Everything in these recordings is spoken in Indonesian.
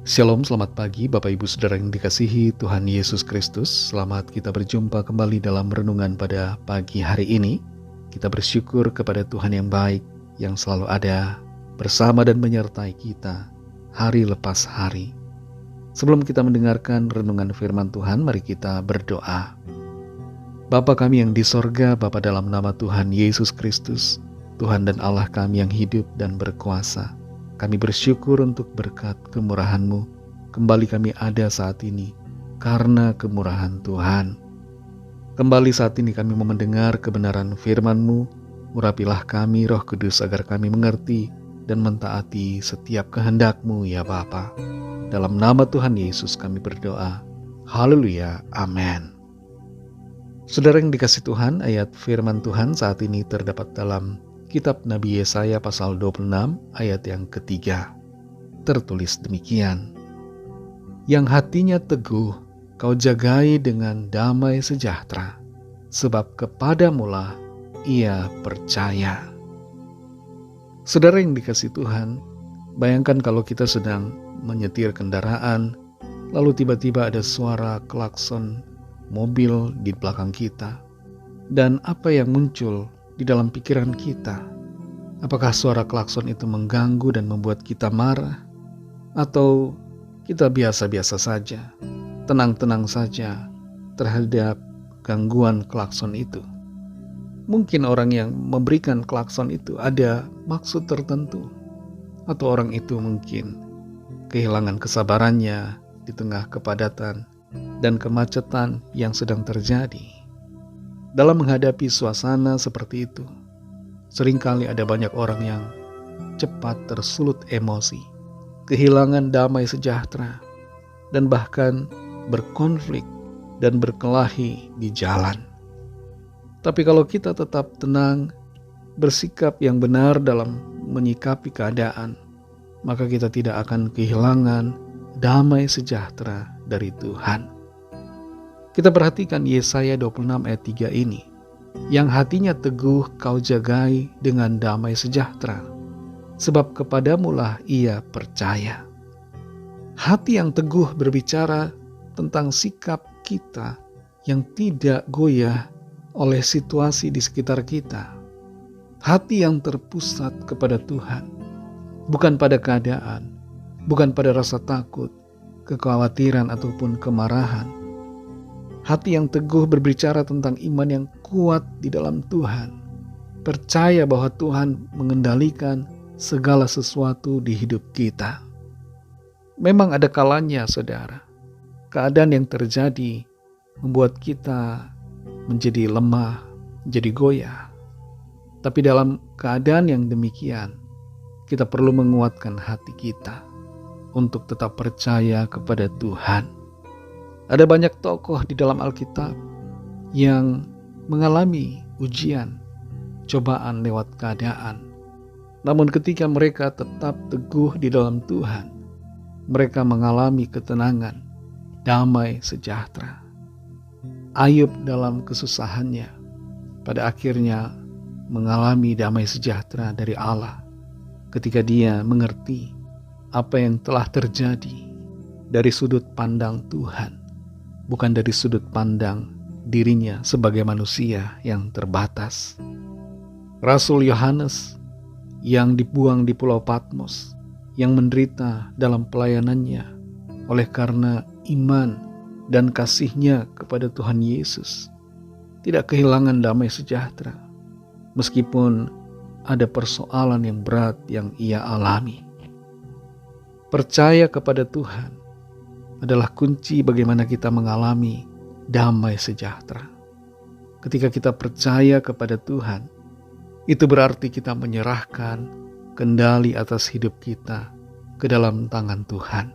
Shalom, selamat pagi Bapak Ibu Saudara yang dikasihi Tuhan Yesus Kristus. Selamat kita berjumpa kembali dalam renungan pada pagi hari ini. Kita bersyukur kepada Tuhan yang baik, yang selalu ada bersama dan menyertai kita hari lepas hari. Sebelum kita mendengarkan renungan firman Tuhan, mari kita berdoa. Bapa kami yang di sorga, Bapa dalam nama Tuhan Yesus Kristus, Tuhan dan Allah kami yang hidup dan berkuasa. Kami bersyukur untuk berkat kemurahan-Mu. Kembali kami ada saat ini karena kemurahan Tuhan. Kembali saat ini kami mau mendengar kebenaran firman-Mu. Urapilah kami Roh Kudus agar kami mengerti dan mentaati setiap kehendak-Mu ya Bapa. Dalam nama Tuhan Yesus kami berdoa. Haleluya, amin. Saudara yang dikasih Tuhan, ayat firman Tuhan saat ini terdapat dalam Kitab Nabi Yesaya pasal 26 ayat yang ketiga. Tertulis demikian. Yang hatinya teguh kau jagai dengan damai sejahtera, sebab kepadamulah ia percaya. Saudara yang dikasih Tuhan, bayangkan kalau kita sedang menyetir kendaraan, lalu tiba-tiba ada suara klakson mobil di belakang kita. Dan apa yang muncul di dalam pikiran kita? Apakah suara klakson itu mengganggu dan membuat kita marah? Atau kita biasa-biasa saja, tenang-tenang saja terhadap gangguan klakson itu? Mungkin orang yang memberikan klakson itu ada maksud tertentu. Atau orang itu mungkin kehilangan kesabarannya di tengah kepadatan dan kemacetan yang sedang terjadi. Dalam menghadapi suasana seperti itu, seringkali ada banyak orang yang cepat tersulut emosi, kehilangan damai sejahtera, dan bahkan berkonflik dan berkelahi di jalan. Tapi kalau kita tetap tenang, bersikap yang benar dalam menyikapi keadaan, maka kita tidak akan kehilangan damai sejahtera dari Tuhan. Kita perhatikan Yesaya 26 ayat 3 ini. Yang hatinya teguh kau jagai dengan damai sejahtera, sebab kepadamulah ia percaya. Hati yang teguh berbicara tentang sikap kita yang tidak goyah oleh situasi di sekitar kita. Hati yang terpusat kepada Tuhan, bukan pada keadaan, bukan pada rasa takut, kekhawatiran ataupun kemarahan. Hati yang teguh berbicara tentang iman yang kuat di dalam Tuhan. Percaya bahwa Tuhan mengendalikan segala sesuatu di hidup kita. Memang ada kalanya, saudara, keadaan yang terjadi membuat kita menjadi lemah, menjadi goyah. Tapi dalam keadaan yang demikian, kita perlu menguatkan hati kita untuk tetap percaya kepada Tuhan. Ada banyak tokoh di dalam Alkitab yang mengalami ujian, cobaan lewat keadaan. Namun ketika mereka tetap teguh di dalam Tuhan, mereka mengalami ketenangan, damai sejahtera. Ayub dalam kesusahannya, pada akhirnya mengalami damai sejahtera dari Allah ketika dia mengerti apa yang telah terjadi dari sudut pandang Tuhan, bukan dari sudut pandang dirinya sebagai manusia yang terbatas. Rasul Yohanes yang dibuang di Pulau Patmos, yang menderita dalam pelayanannya oleh karena iman dan kasihnya kepada Tuhan Yesus, tidak kehilangan damai sejahtera, meskipun ada persoalan yang berat yang ia alami. Percaya kepada Tuhan adalah kunci bagaimana kita mengalami damai sejahtera. Ketika kita percaya kepada Tuhan, itu berarti kita menyerahkan kendali atas hidup kita ke dalam tangan Tuhan.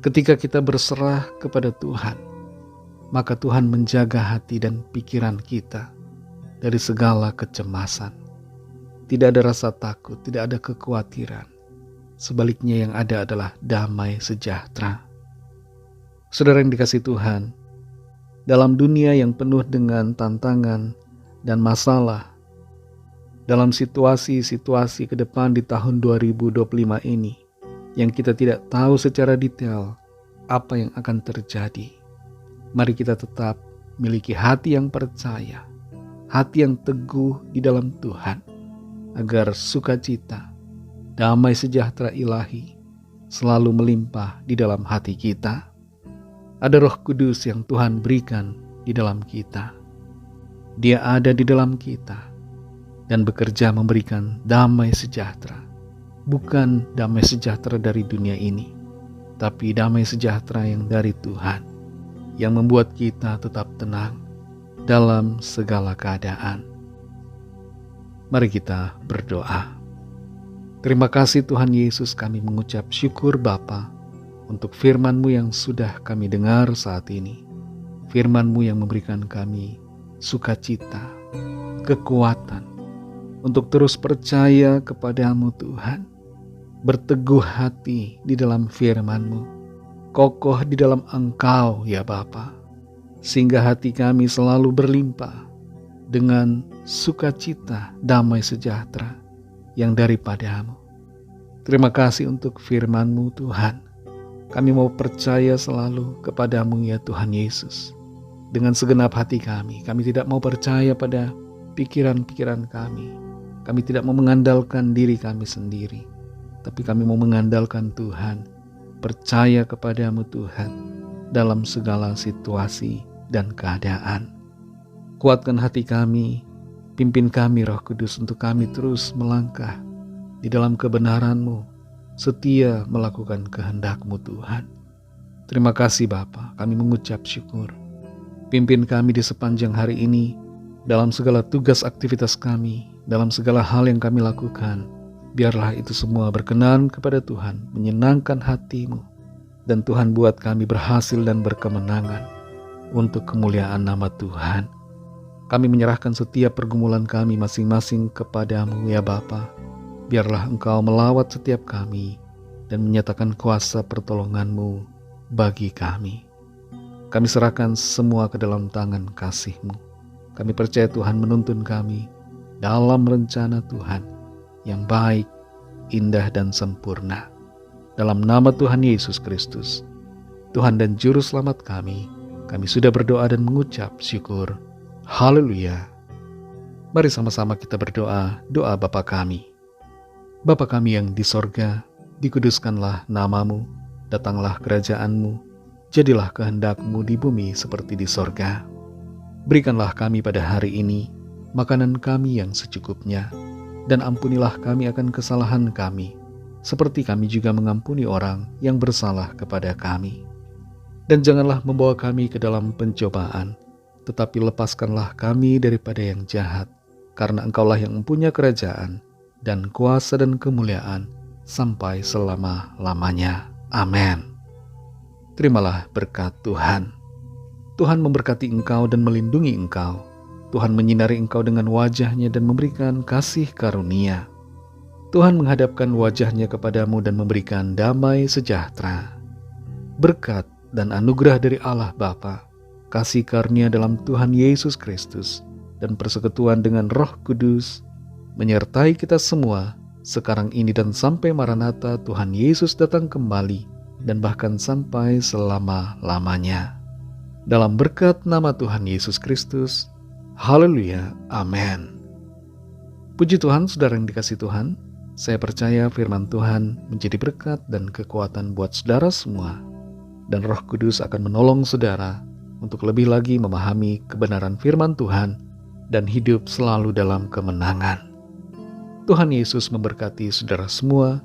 Ketika kita berserah kepada Tuhan, maka Tuhan menjaga hati dan pikiran kita dari segala kecemasan. Tidak ada rasa takut, tidak ada kekhawatiran. Sebaliknya yang ada adalah damai sejahtera. Saudara yang dikasih Tuhan, dalam dunia yang penuh dengan tantangan dan masalah, dalam situasi-situasi ke depan di tahun 2025 ini, yang kita tidak tahu secara detail apa yang akan terjadi. Mari kita tetap miliki hati yang percaya, hati yang teguh di dalam Tuhan, agar sukacita, damai sejahtera ilahi selalu melimpah di dalam hati kita. Ada Roh Kudus yang Tuhan berikan di dalam kita. Dia ada di dalam kita dan bekerja memberikan damai sejahtera. Bukan damai sejahtera dari dunia ini, tapi damai sejahtera yang dari Tuhan, yang membuat kita tetap tenang dalam segala keadaan. Mari kita berdoa. Terima kasih Tuhan Yesus, kami mengucap syukur Bapa untuk firman-Mu yang sudah kami dengar saat ini. Firman-Mu yang memberikan kami sukacita, kekuatan untuk terus percaya kepadamu Tuhan, berteguh hati di dalam firman-Mu, kokoh di dalam Engkau ya Bapa, sehingga hati kami selalu berlimpah dengan sukacita, damai sejahtera yang daripadamu. Terima kasih untuk firman-Mu Tuhan. Kami mau percaya selalu kepadamu ya Tuhan Yesus. Dengan segenap hati kami tidak mau percaya pada pikiran-pikiran kami. Kami tidak mau mengandalkan diri kami sendiri, tapi kami mau mengandalkan Tuhan, percaya kepadamu Tuhan dalam segala situasi dan keadaan. Kuatkan hati kami, pimpin kami Roh Kudus untuk kami terus melangkah di dalam kebenaran-Mu, setia melakukan kehendak-Mu Tuhan. Terima kasih Bapa, kami mengucap syukur. Pimpin kami di sepanjang hari ini, dalam segala tugas aktivitas kami, dalam segala hal yang kami lakukan. Biarlah itu semua berkenan kepada Tuhan, menyenangkan hati-Mu. Dan Tuhan buat kami berhasil dan berkemenangan untuk kemuliaan nama Tuhan. Kami menyerahkan setiap pergumulan kami masing-masing kepadamu ya Bapa. Biarlah Engkau melawat setiap kami dan menyatakan kuasa pertolongan-Mu bagi kami. Kami serahkan semua ke dalam tangan kasih-Mu. Kami percaya Tuhan menuntun kami dalam rencana Tuhan yang baik, indah dan sempurna. Dalam nama Tuhan Yesus Kristus, Tuhan dan Juru Selamat kami sudah berdoa dan mengucap syukur. Haleluya. Mari sama-sama kita berdoa, doa Bapa kami. Bapa kami yang di sorga, dikuduskanlah nama-Mu, datanglah kerajaan-Mu, jadilah kehendak-Mu di bumi seperti di sorga. Berikanlah kami pada hari ini makanan kami yang secukupnya, dan ampunilah kami akan kesalahan kami, seperti kami juga mengampuni orang yang bersalah kepada kami. Dan janganlah membawa kami ke dalam pencobaan, tetapi lepaskanlah kami daripada yang jahat, karena Engkaulah yang mempunyai kerajaan, dan kuasa dan kemuliaan, sampai selama-lamanya. Amin. Terimalah berkat Tuhan. Tuhan memberkati engkau dan melindungi engkau. Tuhan menyinari engkau dengan wajah-Nya dan memberikan kasih karunia. Tuhan menghadapkan wajah-Nya kepadamu dan memberikan damai sejahtera. Berkat dan anugerah dari Allah Bapa, kasih karunia dalam Tuhan Yesus Kristus, dan persekutuan dengan Roh Kudus menyertai kita semua sekarang ini dan sampai Maranatha Tuhan Yesus datang kembali, dan bahkan sampai selama-lamanya. Dalam berkat nama Tuhan Yesus Kristus. Haleluya. Amin. Puji Tuhan, saudara yang dikasihi Tuhan. Saya percaya firman Tuhan menjadi berkat dan kekuatan buat saudara semua. Dan Roh Kudus akan menolong saudara untuk lebih lagi memahami kebenaran firman Tuhan dan hidup selalu dalam kemenangan. Tuhan Yesus memberkati saudara semua.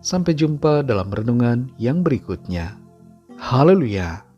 Sampai jumpa dalam renungan yang berikutnya. Haleluya.